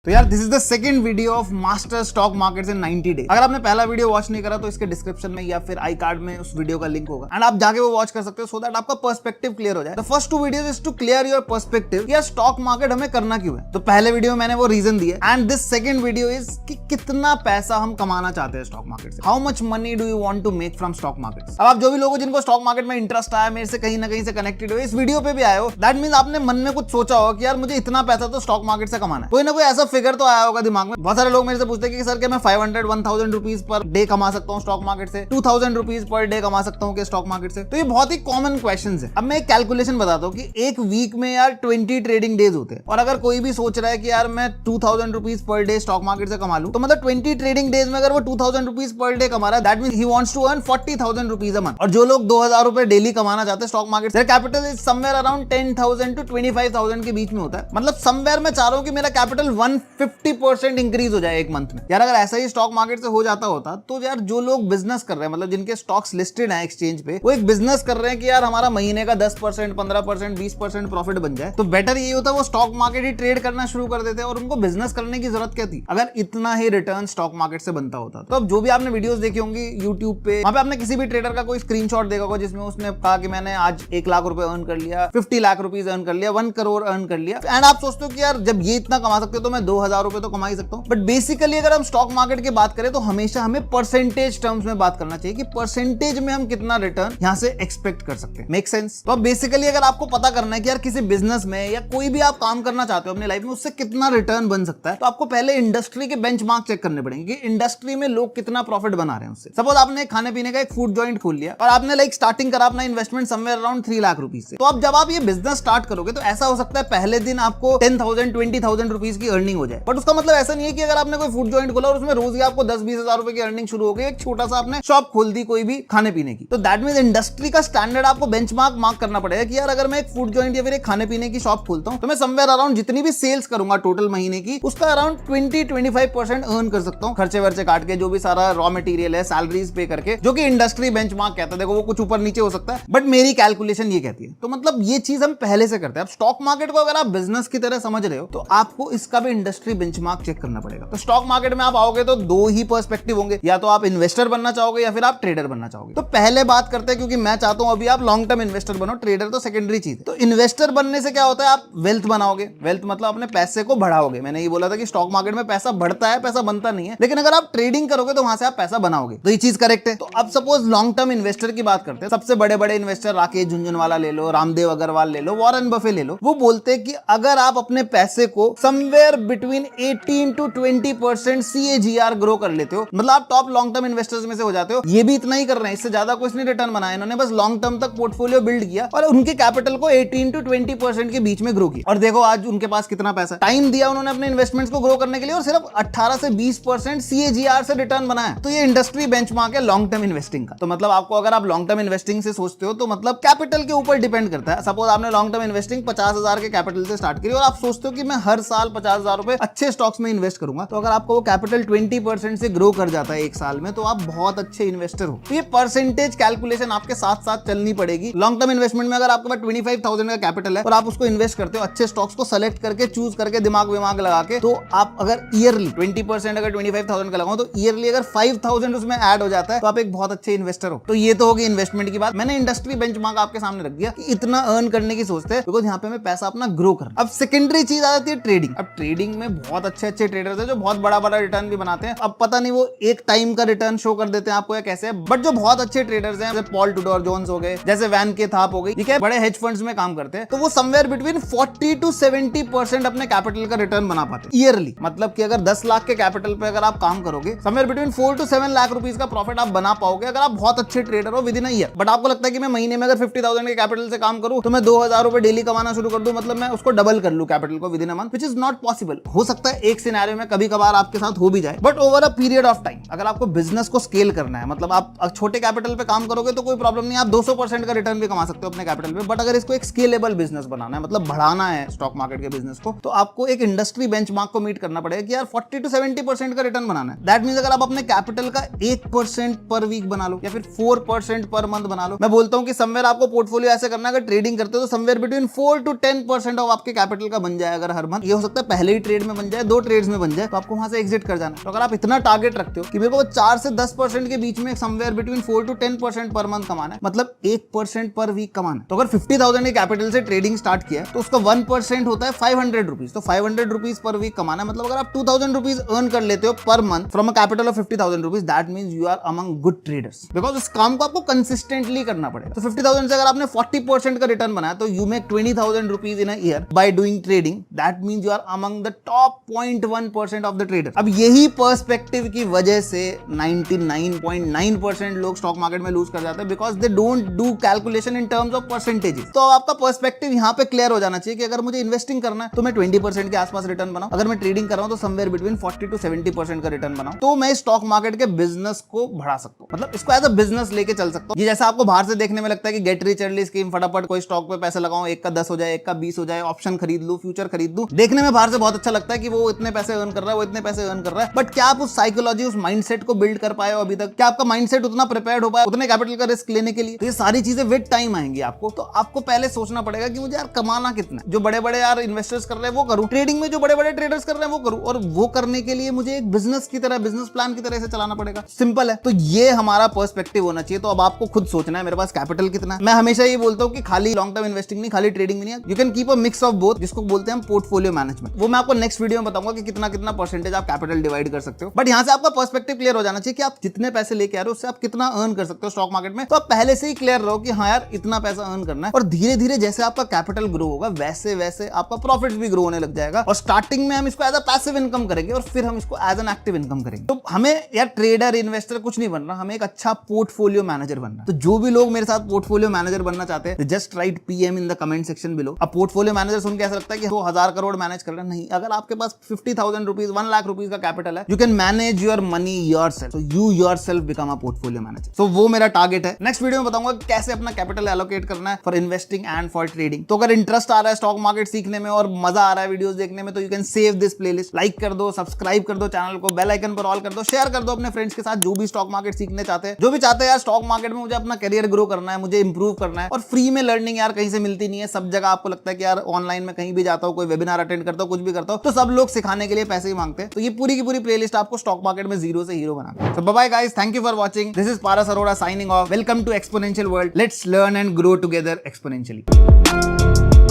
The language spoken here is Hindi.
तो यार this is the second video of master stock markets in 90 days. अगर आपने पहला वीडियो वॉच नहीं करा तो इसके डिस्क्रिप्शन में या फिर आई कार्ड में उस वीडियो का लिंक होगा एंड आप जाके वो वॉच कर सकते हो सो दैट आपका पर्सपेक्टिव क्लियर हो जाए। The first two videos is to clear your perspective यार स्टॉक मार्केट हमें करना क्यों है। तो पहले वीडियो में मैंने वो रीजन दिए and this second video is कि कितना पैसा हम कमाना चाहते हैं स्टॉक मार्केट से। How much money do you want to make from stock market. अब आप जो भी लोग जिनको स्टॉक मार्केट में इंटरेस्ट आया, मेरे से कहीं ना कहीं से कनेक्टेड हो, इस वीडियो पे भी आए हो, दैट मींस आपने मन में कुछ सोचा होगा कि यार मुझे इतना पैसा तो स्टॉक मार्केट से कमाना है। कोई ना कोई ऐसा फिगर तो आया होगा दिमाग में। बहुत सारे लोग मेरे से पूछते हैं कि सर क्या मैं 500-1000 रुपीज पर डे कमा सकता हूँ स्टॉक मार्केट से, 2000 रुपीज पर डे कमा सकता हूँ क्या स्टॉक मार्केट से। तो ये बहुत ही कॉमन क्वेश्चन है। अब मैं एक कैलकुलेशन बताता हूँ कि एक वीक में यार 20 ट्रेडिंग डेज होते हैं और अगर कोई भी सोच रहा है कि यार मैं 2000 rupees per day stock market से कमा लूं, तो मतलब 20 ट्रेडिंग डेज में अगर वो 2000 रुपीज पर डे कमा रहा है, that means he wants to earn 40,000 rupees a month. और जो लोग 2000 रुपए डेली कमाना चाहते हैं स्टॉक मार्केट से, capital is somewhere around 10,000 to 25,000 के बीच में होता है। मतलब समवेयर मैं चाह रहा हूं कि मेरा कैपिटल 150% इंक्रीज हो जाए एक मंथ में। यार अगर ऐसा ही स्टॉक मार्केट से हो जाता होता तो यार जो लोग बिजनेस कर रहे हैं, मतलब जिनके स्टॉक्स लिस्टेड हैं एक्सचेंज पे, वो एक बिजनेस कर रहे हैं कि यार हमारा महीने का 10%, 15%, 20% प्रॉफिट बन जाए, तो बेटर ये होता है वो स्टॉक मार्केट ही ट्रेड करना शुरू कर देते हैं और उनको बिजनेस करने की जरूरत क्या थी अगर इतना ही रिटर्न स्टॉक मार्केट से बनता होता। तो अब जो भी आपने वीडियोस देखी होंगी यूट्यूब पे, वहां पे आपने किसी भी ट्रेडर का कोई स्क्रीनशॉट देखा होगा जिसमें उसने कहा कि मैंने आज 1 लाख रुपए अर्न कर लिया, 50 लाख रुपीज अर्न कर लिया, 1 करोड़ अर्न कर लिया। एंड आप सोचते हो कि यार जब ये इतना कमा सकते हो तो मैं 2000 रुपए तो कमा ही सकता हूँ। बट बेसिकली अगर हम स्टॉक मार्केट की बात करें तो हमेशा हमें परसेंटेज टर्म्स में बात करना चाहिए कि परसेंटेज में हम कितना रिटर्न यहां से एक्सपेक्ट कर सकते हैं। Make sense. तो अब बेसिकली अगर आपको पता करना है कि यार किसी बिजनेस में या कोई भी आप काम करना चाहते हो अपनी लाइफ में, उससे कितना रिटर्न बन सकता है, तो आपको पहले इंडस्ट्री के बेंचमार्क चेक करने पड़ेंगे कि इंडस्ट्री में लोग कितना प्रॉफिट बना रहे हैं उससे। सपोज आपने खाने पीने का एक फूड जॉइंट खोल लिया और आपने लाइक स्टार्टिंग करा अपना investment somewhere around 3 lakh rupees से। तो अब जब आप ये बिजनेस स्टार्ट करोगे तो ऐसा हो सकता है पहले दिन आपको 10,000 20,000 रुपीज की अर्निंग हो जाए। बट उसका मतलब ऐसा नहीं है कि अगर आपने कोई फूड जॉइंट खोला और उसमें रोज ही आपको 10-20 हजार रुपए की अर्निंग शुरू हो गई, एक छोटा सा आपने शॉप खोल दी कोई भी खाने पीने की, तो दैट मींस इंडस्ट्री का स्टैंडर्ड आपको बेंचमार्क मार्क करना पड़ेगा कि यार अगर मैं एक फूड जॉइंट या फिर एक खाने पीने की शॉप खोलता हूं तो मैं समवेयर अराउंड जितनी भी सेल्स करूंगा टोटल महीने की, उसका अराउंड 20-25% अर्न कर सकता हूं, खर्चे वर्चे काट के, जो भी सारा रॉ मटेरियल है, सैलरीज पे करके, जो कि इंडस्ट्री बेंचमार्क कहता है। देखो वो कुछ ऊपर नीचे हो सकता है बट मेरी कैलकुलेशन ये कहती है। तो मतलब ये चीज हम पहले से करते हैं। अब स्टॉक मार्केट को अगर आप बिजनेस की तरह समझ रहे हो तो आपको इसका भी इंडस्ट्री बेंचमार्क चेक करना पड़ेगा। तो स्टॉक मार्केट में आप आओगे तो दो ही पर्सपेक्टिव होंगे, या तो आप इन्वेस्टर बनना चाहोगे या फिर आप ट्रेडर बनना चाहोगे। तो पहले बात करते हैं, क्योंकि मैं चाहता हूं अभी आप लॉन्ग टर्म इन्वेस्टर बनो, ट्रेडर तो सेकेंडरी चीज है। तो इन्वेस्टर बनने से क्या होता है, आप वेल्थ बनाओगे। वेल्थ मतलब अपने पैसे को बढ़ाओगे। मैंने ये बोला था कि स्टॉक मार्केट में पैसा बढ़ता है, पैसा बनता नहीं है, लेकिन अगर आप ट्रेडिंग करोगे तो वहां से आप पैसा बनाओगे। तो ये चीज करेक्ट है। तो अब सपोज लॉन्ग टर्म इन्वेस्टर की बात करते हैं। सबसे बड़े बड़े इन्वेस्टर राकेश झुनझुनवाला ले लो, रामदेव अग्रवाल ले लो, वॉरेन बफे ले लो, वो बोलते हैं कि अगर आप अपने पैसे को somewhere between 18 to 20% CAGR grow कर लेते हो, मतलब आप टॉप लॉन्ग टर्म इन्वेस्टर्स में से हो जाते हो। ये भी इतना ही कर रहे हैं, इससे ज्यादा कुछ नहीं रिटर्न बनाया इन्होंने, बस लॉन्ग टर्म तक पोर्टफोलियो बिल्ड किया और उनके कैपिटल को 18 to 20% के बीच में ग्रो किया। और देखो आज उनके पास कितना पैसा, टाइम दिया उन्होंने अपने इन्वेस्टमेंट्स को ग्रो करने के लिए और सिर्फ 18 से 20% CAGR से रिटर्न बनाया। तो ये इंडस्ट्री बेंचमार्क है लॉन्ग टर्म इन्वेस्टिंग का। तो मतलब आपको अगर आप लॉन्ग टर्म इन्वेस्टिंग से सोचते हो तो मतलब कैपिटल के ऊपर डिपेंड करता है। सपोज आपने लॉन्ग टर्म इन्वेस्टिंग 50,000 के कैपिटल से स्टार्ट करी और आप सोचते हो कि मैं हर साल 50,000 रुपए अच्छे स्टॉक्स में इन्वेस्ट करूंगा, तो अगर आपको वो कैपिटल 20% से ग्रो कर जाता है एक साल में, तो आप बहुत अच्छे इन्वेस्टर हो। तो ये परसेंटेज कैलकुलेशन आपके साथ साथ चलनी पड़ेगी। लॉन्ग टर्म इन्वेस्टमेंट में अगर आपके पास 25,000 का कैपिटल है और आप उसको इन्वेस्ट करते हो अच्छे स्टॉक्स को सेलेक्ट करके, चूज करके, दिमाग लगा के, तो आप अगर ईयरली 20% अगर 25,000 का लगाओ तो ईयरली अगर 5,000 उसमें ऐड हो जाता है तो आप एक बहुत अच्छे इन्वेस्टर हो। तो ये तो होगी इन्वेस्टमेंट की बात। मैंने इंडस्ट्री बेंचमार्क आपके सामने रख दिया कि इतना अर्न करने की सोचते हैं, बिकॉज यहाँ पे हमें पैसा अपना ग्रो करना। अब सेकेंडरी चीज आ जाती है ट्रेडिंग। अब ट्रेडिंग में बहुत अच्छे ट्रेडर्स हैं जो बहुत बड़ा रिटर्न भी बनाते हैं। अब पता नहीं वो एक टाइम का रिटर्न शो कर देते हैं आपको या कैसे, बट जो बहुत अच्छे ट्रेडर्स हैं जैसे पॉल टुडोर जोन्स हो गए, जैसे वैन के थाप हो गई, ठीक है, बड़े हेज फंड्स में काम करते हैं, तो वो समवेयर बिटवीन 40 to 70% अपने कैपिटल का रिटर्न बना पाते हैं ईयरली। मतलब कि अगर 10 लाख के कैपिटल पे अगर आप काम करोगे, somewhere between 4 to 7 lakh rupees का प्रॉफिट आप बना पाओगे अगर आप बहुत अच्छे ट्रेडर हो with in a year. But आपको लगता है कि मैं महीने में अगर 50,000 के कैपिटल से काम करूं तो मैं 2,000 रुपए डेली कमाना शुरू कर दूं, मतलब मैं उसको डबल कर लूं कैपिटल को with in a month, which is not possible. हो सकता है एक सिनेरियो में कभी कभार आपके साथ हो भी जाए, but over a period of time अगर आपको बिजनेस को स्केल करना है, मतलब आप छोटे कैपिटल पे काम करोगे तो कोई प्रॉब्लम नहीं, आप 200% का रिटर्न भी कमा सकते हो अपने कैपिटल पे। बट अगर इसको एक स्केलेबल बिजनेस बनाना है, मतलब बढ़ाना है स्टॉक मार्केट के बिजनेस को, तो आपको एक इंडस्ट्री बेंचमार्क को मीट करना पड़ेगा कि यार 40 to 70% का रिटर्न बनाना है। दैट मींस अगर आप अपने कैपिटल का 1% पर वीक बना लो या फिर 4% पर मंथ बना लो। मैं बोलता हूं कि समवेयर आपको पोर्टफोलियो ऐसे करना है, अगर ट्रेडिंग करते हो तो समवेयर बिटवीन 4 to 10% ऑफ आपके कैपिटल का बन जाए अगर हर मंथ। ये हो सकता है पहले ही ट्रेड में बन जाए, 2 ट्रेड्स में बन जाए, तो आपको वहां से एग्जिट कर जाना। तो अगर आप इतना टारगेट रखते हो कि मेरे को 4 से 10% के बीच में somewhere between 4 to 10% per month कमाना है, मतलब 1% पर वीक कमाना है, तो अगर 50,000 के कैपिटल से ट्रेडिंग स्टार्ट किया है तो उसका 1% होता है 500 रुपीज। तो 500 रुपीज पर वीक कमाना है, मतलब अगर आप 2000 रुपीज अर्न कर लेते हो per month from a capital of 50,000 rupees, that means you are among good traders, because इस काम को आपको कंसिस्टेंटली करना पड़ेगा। तो 50,000 से अगर आपने 40% का रिटर्न बनाया तो you make 20,000 rupees in a year by doing trading, that means you are among the top 0.1% of the trader. अब यही पर्सपेक्टिव की वजह से 99.9% लोग स्टॉक मार्केट में लूज कर जाते हैं, because they don't do calculation in terms of percentages. तो आपका पर्सपेक्टिव यहां पे क्लियर हो जाना चाहिए कि अगर मुझे इन्वेस्टिंग करना है तो मैं 20% के आसपास रिटर्न बनाऊं, अगर मैं ट्रेडिंग कर रहा हूं तो समवेयर बिटवीन 40 to 70% का रिटर्न बनाऊं, तो मैं स्टॉक मार्केट के बिजनेस को बढ़ा सकता हूं, मतलब इसको एज अ बिजनेस लेके चल सकता हूं। ये जैसा आपको बाहर से देखने में लगता है कि गेट रिच अर्ली स्कीम, फटाफट कोई स्टॉक पे पैसे लगाऊं, एक का 10 हो जाए, एक का 20 हो जाए, ऑप्शन खरीद लूं, फ्यूचर खरीद लूं, देखने में बाहर से बहुत अच्छा लगता है कि वो इतने पैसे अर्न कर रहा है, वो इतने पैसे अर्न कर रहा है, बट क्या आप उस साइकोलॉजी, उस माइंडसेट को बिल्ड कर पाए हो अभी तक? क्या आपका माइंडसेट उतना प्रिपेयर्ड हो पाया उतने कैपिटल का रिस्क लेने के लिए? तो ये सारी चीजें विद टाइम आएंगी आपको। तो आपको पहले सोचना पड़ेगा कि मुझे यार कमाना कितना है। जो बड़े बड़े यार इन्वेस्टर्स कर रहे हैं वो करूं, ट्रेडिंग में जो बड़े बड़े ट्रेडर्स कर रहे हैं वो करूं, और वो करने के लिए मुझे एक बिजनेस की तरह, बिजनेस प्लान की तरह से चलाना पड़ेगा। सिंपल है। तो ये हमारा पर्सपेक्टिव होना चाहिए। तो अब आपको खुद सोचना है मेरे पास कैपिटल कितना है। मैं हमेशा ये बोलता हूं कि खाली लॉन्ग टर्म इन्वेस्टिंग नहीं, खाली ट्रेडिंग नहीं है, you can keep a mix of both, जिसको बोलते हैं पोर्टफोलियो मैनेजमेंट। वो मैं आपको नेक्स्ट वीडियो में बताऊंगा कि कितना कितना परसेंटेज आप कैपिटल डिवाइड कर सकते हो। बट यहां से आपका पर्सपेक्टिव क्लियर हो जाना चाहिए कि आप जितने पैसे लेके आ रहे हो उससे आप कितना अर्न कर सकते हो स्टॉक मार्केट में। तो आप पहले से ही क्लियर रहो कि हाँ यार इतना पैसा अर्न करना है, और धीरे धीरे जैसे आपका कैपिटल ग्रो होगा वैसे वैसे आपका प्रॉफिट्स भी ग्रो होने लग जाएगा। और स्टार्टिंग में हम इसको एज अ पैसिव इनकम करेंगे और फिर हम इसको एज एन एक्टिव इनकम करेंगे। तो हमें यार ट्रेडर, इन्वेस्टर कुछ नहीं बनना, हमें एक अच्छा पोर्टफोलियो मैनेजर बनना। तो जो भी लोग मेरे साथ पोर्टफोलियो मैनेजर बनना चाहते हैं, just right PM in the comment section below. अब पोर्टफोलियो मैनेजर सुन के ऐसा लगता है कि 1000 करोड़ मैनेज कर रहे हैं, नहीं। अगर आपके पास 50,000 रुपीज, 1 लाख रुपीज का कैपिटल है, you can manage your money yourself. So you yourself become a portfolio manager. So वो मेरा टारगेट है। नेक्स्ट वीडियो में बताऊंगा कैसे अपना कैपिटल एलोकेट करना है for investing and for trading. तो अगर इंटरेस्ट आ रहा है स्टॉक मार्केट सीखने में और मजा आ रहा है वीडियोस देखने में, तो you can save this playlist, like कर दो, सब्सक्राइब कर दो चैनल को, बेल आइकन पर ऑल कर दो, शेयर कर दो अपने फ्रेंड्स के साथ जो भी स्टॉक मार्केट सीखने चाहते हैं, जो भी चाहते हैं यार स्टॉक मार्केट में मुझे अपना करियर ग्रो करना है, मुझे इंप्रूव करना है। और फ्री में लर्निंग यार कहीं से मिलती नहीं है। सब जगह आपको लगता है कि यार ऑनलाइन में कहीं भी जाता हूं, कोई वेबिनार अटेंड करता हूं, कुछ भी करता हूं, तो सब लोग सिखाने के लिए पैसे ही मांगते हैं। तो ये पूरी की पूरी प्लेलिस्ट आपको स्टॉक मार्केट में जीरो से हीरो बनाता है। तो bye bye guys, thank you for watching. This is Paras Arora signing off. Welcome to Exponential World. Let's learn and grow together exponentially.